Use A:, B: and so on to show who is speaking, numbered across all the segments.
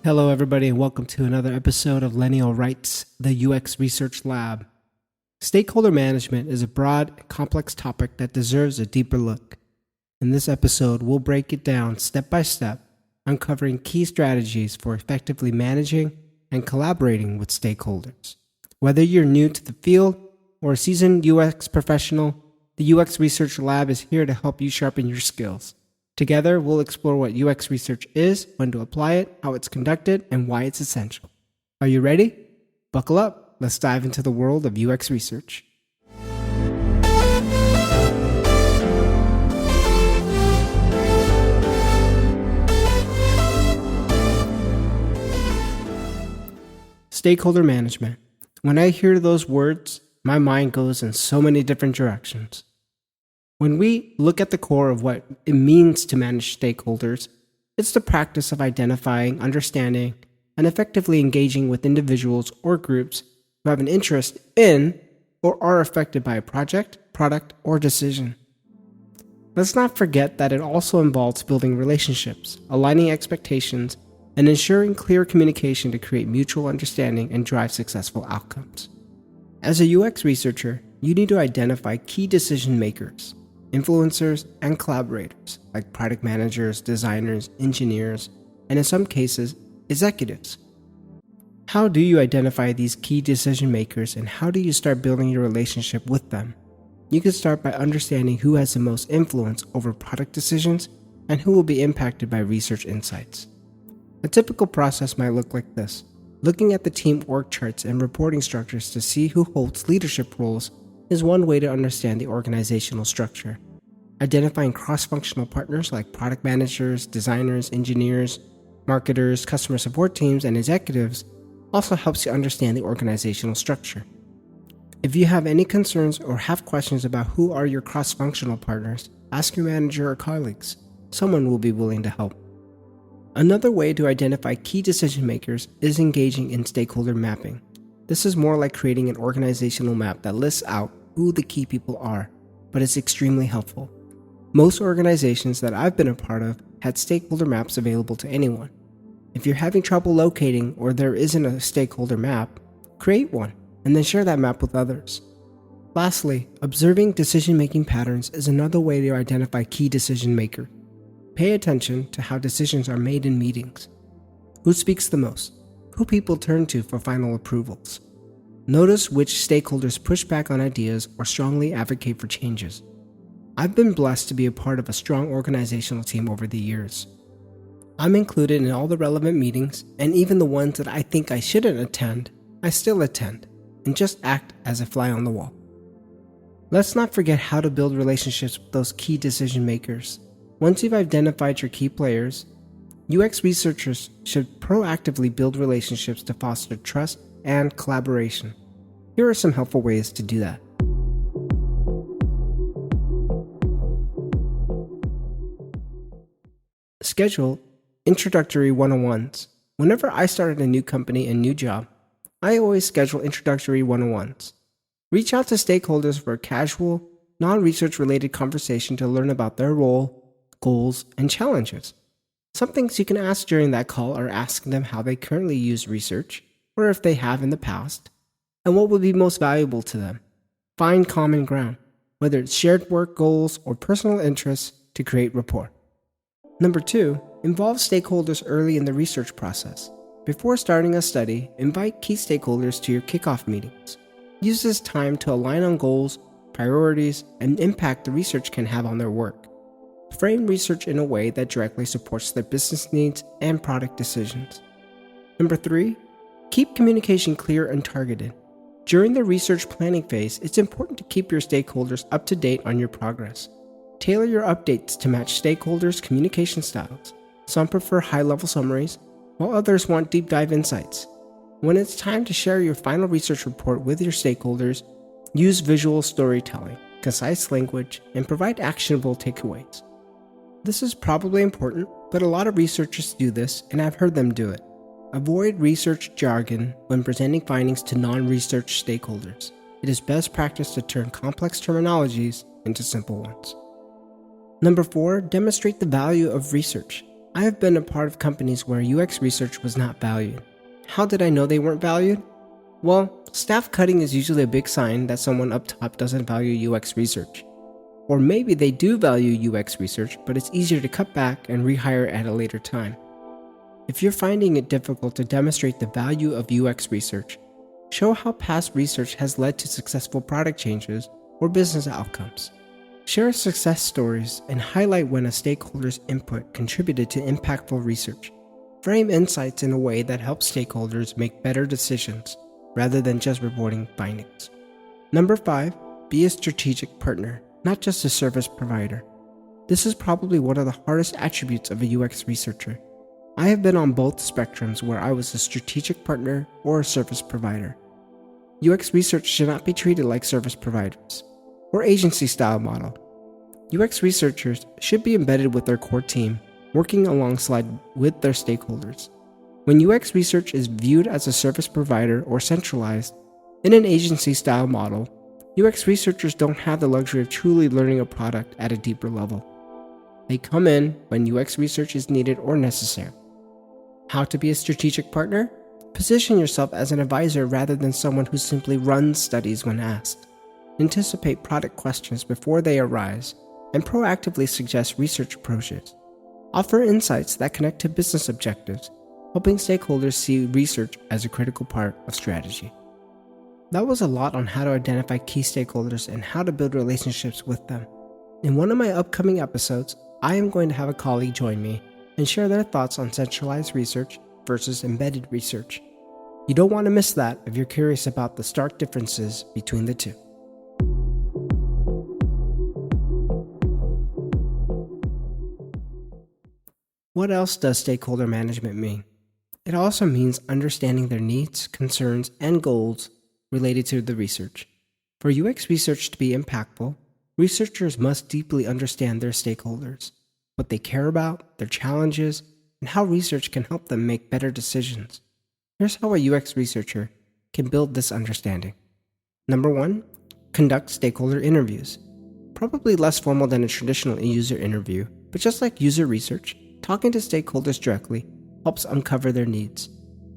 A: Hello, everybody, and welcome to another episode of Lennial Writes, the UX Research Lab. Stakeholder management is a broad and complex topic that deserves a deeper look. In this episode, we'll break it down step by step, uncovering key strategies for effectively managing and collaborating with stakeholders. Whether you're new to the field or a seasoned UX professional, the UX Research Lab is here to help you sharpen your skills. Together, we'll explore what UX research is, when to apply it, how it's conducted, and why it's essential. Are you ready? Buckle up. Let's dive into the world of UX research. Stakeholder management. When I hear those words, my mind goes in so many different directions. When we look at the core of what it means to manage stakeholders, it's the practice of identifying, understanding, and effectively engaging with individuals or groups who have an interest in or are affected by a project, product, or decision. Let's not forget that it also involves building relationships, aligning expectations, and ensuring clear communication to create mutual understanding and drive successful outcomes. As a UX researcher, you need to identify key decision makers, influencers, and collaborators like product managers, designers, engineers, and in some cases, executives. How do you identify these key decision makers and how do you start building your relationship with them? You can start by understanding who has the most influence over product decisions and who will be impacted by research insights. A typical process might look like this: looking at the team org charts and reporting structures to see who holds leadership roles is one way to understand the organizational structure. Identifying cross-functional partners like product managers, designers, engineers, marketers, customer support teams, and executives also helps you understand the organizational structure. If you have any concerns or have questions about who are your cross-functional partners, ask your manager or colleagues. Someone will be willing to help. Another way to identify key decision makers is engaging in stakeholder mapping. This is more like creating an organizational map that lists out who the key people are, but it's extremely helpful. Most organizations that I've been a part of had stakeholder maps available to anyone. If you're having trouble locating or there isn't a stakeholder map, create one and then share that map with others. Lastly, observing decision-making patterns is another way to identify key decision makers. Pay attention to how decisions are made in meetings. Who speaks the most? Who people turn to for final approvals? Notice which stakeholders push back on ideas or strongly advocate for changes. I've been blessed to be a part of a strong organizational team over the years. I'm included in all the relevant meetings, and even the ones that I think I shouldn't attend, I still attend, and just act as a fly on the wall. Let's not forget how to build relationships with those key decision makers. Once you've identified your key players, UX researchers should proactively build relationships to foster trust and collaboration. Here are some helpful ways to do that. Schedule introductory one-on-ones. Whenever I started a new company and new job, I always schedule introductory one-on-ones. Reach out to stakeholders for a casual, non-research related conversation to learn about their role, goals, and challenges. Some things you can ask during that call are asking them how they currently use research, or if they have in the past, and what would be most valuable to them. Find common ground, whether it's shared work goals or personal interests, to create rapport. Number 2, involve stakeholders early in the research process. Before starting a study, invite key stakeholders to your kickoff meetings. Use this time to align on goals, priorities, and impact the research can have on their work. Frame research in a way that directly supports their business needs and product decisions. Number 3, keep communication clear and targeted. During the research planning phase, it's important to keep your stakeholders up to date on your progress. Tailor your updates to match stakeholders' communication styles. Some prefer high-level summaries, while others want deep dive insights. When it's time to share your final research report with your stakeholders, use visual storytelling, concise language, and provide actionable takeaways. This is probably important, but a lot of researchers do this, and I've heard them do it. Avoid research jargon when presenting findings to non-research stakeholders. It is best practice to turn complex terminologies into simple ones. Number 4, demonstrate the value of research. I have been a part of companies where UX research was not valued. How did I know they weren't valued? Well, staff cutting is usually a big sign that someone up top doesn't value UX research. Or maybe they do value UX research, but it's easier to cut back and rehire at a later time. If you're finding it difficult to demonstrate the value of UX research, show how past research has led to successful product changes or business outcomes. Share success stories and highlight when a stakeholder's input contributed to impactful research. Frame insights in a way that helps stakeholders make better decisions rather than just reporting findings. Number 5, be a strategic partner, not just a service provider. This is probably one of the hardest attributes of a UX researcher. I have been on both spectrums where I was a strategic partner or a service provider. UX research should not be treated like service providers or agency-style model. UX researchers should be embedded with their core team, working alongside with their stakeholders. When UX research is viewed as a service provider or centralized in an agency-style model, UX researchers don't have the luxury of truly learning a product at a deeper level. They come in when UX research is needed or necessary. How to be a strategic partner? Position yourself as an advisor rather than someone who simply runs studies when asked. Anticipate product questions before they arise and proactively suggest research approaches. Offer insights that connect to business objectives, helping stakeholders see research as a critical part of strategy. That was a lot on how to identify key stakeholders and how to build relationships with them. In one of my upcoming episodes, I am going to have a colleague join me and share their thoughts on centralized research versus embedded research. You don't want to miss that if you're curious about the stark differences between the two. What else does stakeholder management mean? It also means understanding their needs, concerns, and goals related to the research. For UX research to be impactful, researchers must deeply understand their stakeholders, what they care about, their challenges, and how research can help them make better decisions. Here's how a UX researcher can build this understanding. Number 1, conduct stakeholder interviews. Probably less formal than a traditional user interview, but just like user research, talking to stakeholders directly helps uncover their needs.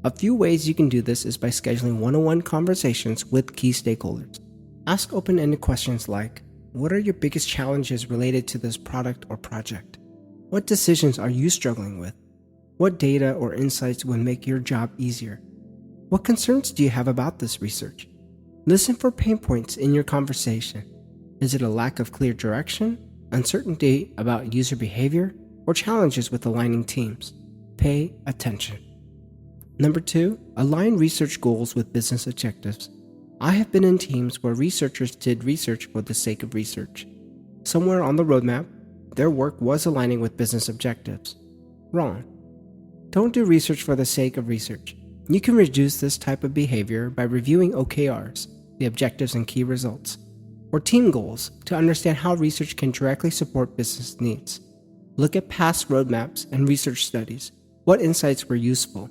A: A few ways you can do this is by scheduling one-on-one conversations with key stakeholders. Ask open-ended questions like, what are your biggest challenges related to this product or project? What decisions are you struggling with? What data or insights would make your job easier? What concerns do you have about this research? Listen for pain points in your conversation. Is it a lack of clear direction, uncertainty about user behavior, or challenges with aligning teams? Pay attention. Number 2, align research goals with business objectives. I have been in teams where researchers did research for the sake of research. Somewhere on the roadmap, their work was aligning with business objectives. Wrong. Don't do research for the sake of research. You can reduce this type of behavior by reviewing OKRs, the objectives and key results, or team goals to understand how research can directly support business needs. Look at past roadmaps and research studies. What insights were useful?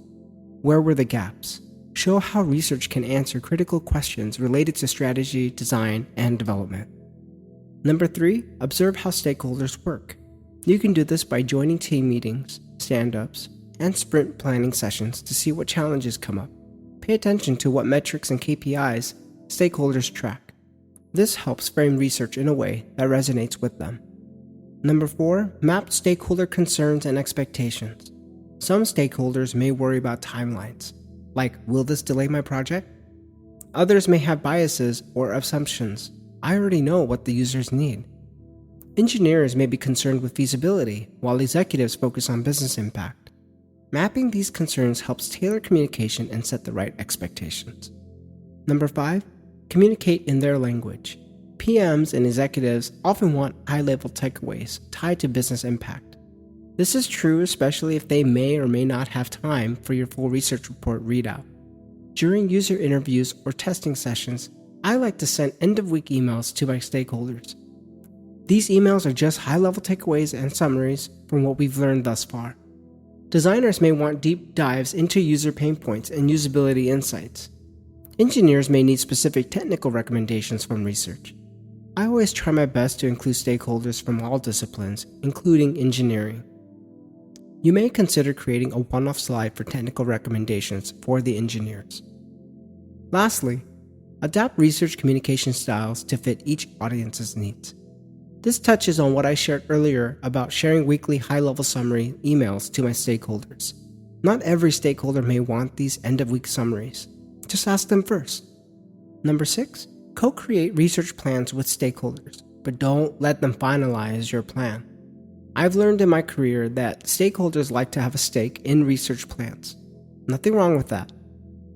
A: Where were the gaps? Show how research can answer critical questions related to strategy, design, and development. Number 3, observe how stakeholders work. You can do this by joining team meetings, stand-ups, and sprint planning sessions to see what challenges come up. Pay attention to what metrics and KPIs stakeholders track. This helps frame research in a way that resonates with them. Number 4, map stakeholder concerns and expectations. Some stakeholders may worry about timelines, like, will this delay my project? Others may have biases or assumptions. I already know what the users need. Engineers may be concerned with feasibility, while executives focus on business impact. Mapping these concerns helps tailor communication and set the right expectations. Number 5, communicate in their language. PMs and executives often want high-level takeaways tied to business impact. This is true especially if they may or may not have time for your full research report readout. During user interviews or testing sessions, I like to send end-of-week emails to my stakeholders. These emails are just high-level takeaways and summaries from what we've learned thus far. Designers may want deep dives into user pain points and usability insights. Engineers may need specific technical recommendations from research. I always try my best to include stakeholders from all disciplines, including engineering. You may consider creating a one-off slide for technical recommendations for the engineers. Lastly, adapt research communication styles to fit each audience's needs. This touches on what I shared earlier about sharing weekly high-level summary emails to my stakeholders. Not every stakeholder may want these end-of-week summaries. Just ask them first. Number 6, co-create research plans with stakeholders, but don't let them finalize your plan. I've learned in my career that stakeholders like to have a stake in research plans. Nothing wrong with that.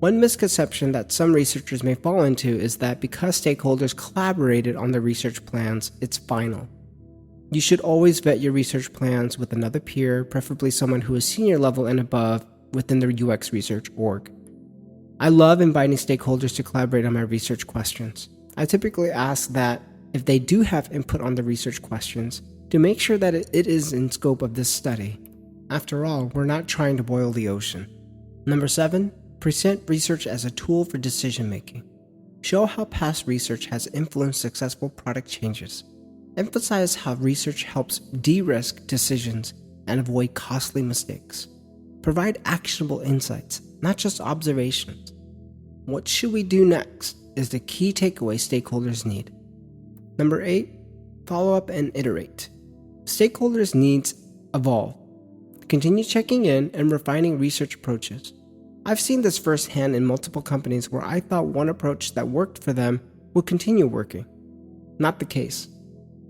A: One misconception that some researchers may fall into is that because stakeholders collaborated on the research plans, it's final. You should always vet your research plans with another peer, preferably someone who is senior level and above within the UX research org. I love inviting stakeholders to collaborate on my research questions. I typically ask that if they do have input on the research questions, to make sure that it is in scope of this study. After all, we're not trying to boil the ocean. Number 7, present research as a tool for decision making. Show how past research has influenced successful product changes. Emphasize how research helps de-risk decisions and avoid costly mistakes. Provide actionable insights, not just observations. What should we do next is the key takeaway stakeholders need. Number 8, follow up and iterate. Stakeholders' needs evolve. Continue checking in and refining research approaches. I've seen this firsthand in multiple companies where I thought one approach that worked for them would continue working. Not the case.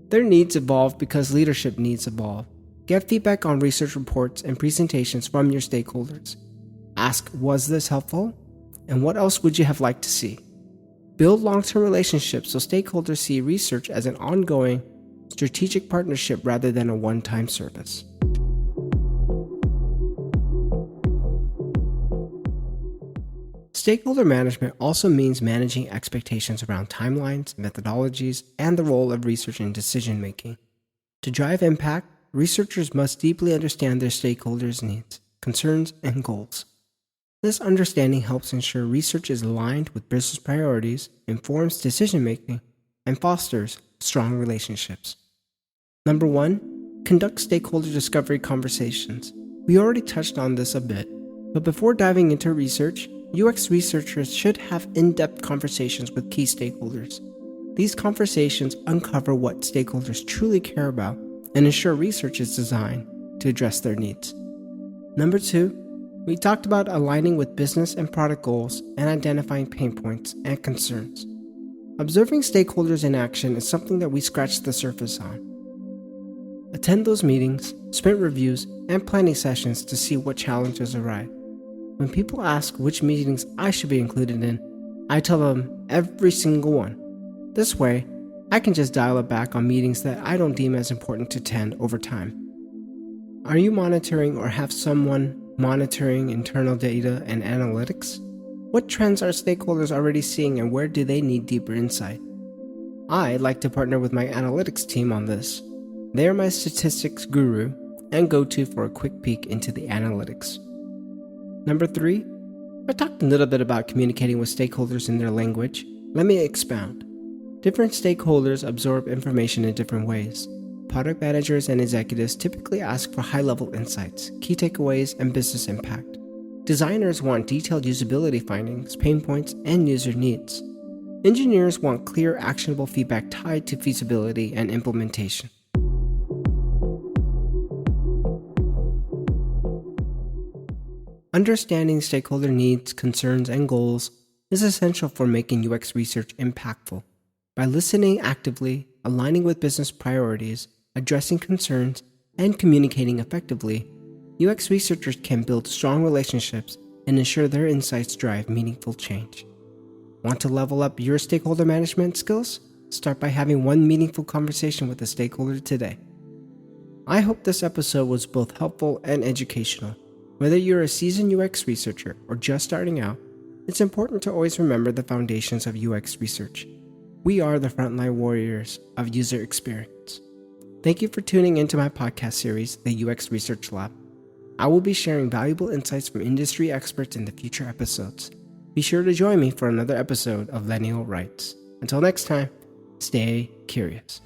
A: Their needs evolve because leadership needs evolve. Get feedback on research reports and presentations from your stakeholders. Ask, was this helpful? And what else would you have liked to see? Build long-term relationships so stakeholders see research as an ongoing, strategic partnership rather than a one-time service. Stakeholder management also means managing expectations around timelines, methodologies, and the role of research in decision-making. To drive impact, researchers must deeply understand their stakeholders' needs, concerns, and goals. This understanding helps ensure research is aligned with business priorities, informs decision-making, and fosters strong relationships. Number 1, conduct stakeholder discovery conversations. We already touched on this a bit, but before diving into research, UX researchers should have in-depth conversations with key stakeholders. These conversations uncover what stakeholders truly care about and ensure research is designed to address their needs. Number 2, we talked about aligning with business and product goals and identifying pain points and concerns. Observing stakeholders in action is something that we scratch the surface on. Attend those meetings, sprint reviews, and planning sessions to see what challenges arise. When people ask which meetings I should be included in, I tell them every single one. This way, I can just dial it back on meetings that I don't deem as important to attend over time. Are you monitoring or have someone monitoring internal data and analytics? What trends are stakeholders already seeing and where do they need deeper insight? I like to partner with my analytics team on this. They are my statistics guru and go-to for a quick peek into the analytics. Number 3, I talked a little bit about communicating with stakeholders in their language. Let me expound. Different stakeholders absorb information in different ways. Product managers and executives typically ask for high-level insights, key takeaways, and business impact. Designers want detailed usability findings, pain points, and user needs. Engineers want clear, actionable feedback tied to feasibility and implementation. Understanding stakeholder needs, concerns, and goals is essential for making UX research impactful. By listening actively, aligning with business priorities, addressing concerns, and communicating effectively, UX researchers can build strong relationships and ensure their insights drive meaningful change. Want to level up your stakeholder management skills? Start by having one meaningful conversation with a stakeholder today. I hope this episode was both helpful and educational. Whether you're a seasoned UX researcher or just starting out, it's important to always remember the foundations of UX research. We are the frontline warriors of user experience. Thank you for tuning into my podcast series, The UX Research Lab. I will be sharing valuable insights from industry experts in the future episodes. Be sure to join me for another episode of Lennial Rights. Until next time, stay curious.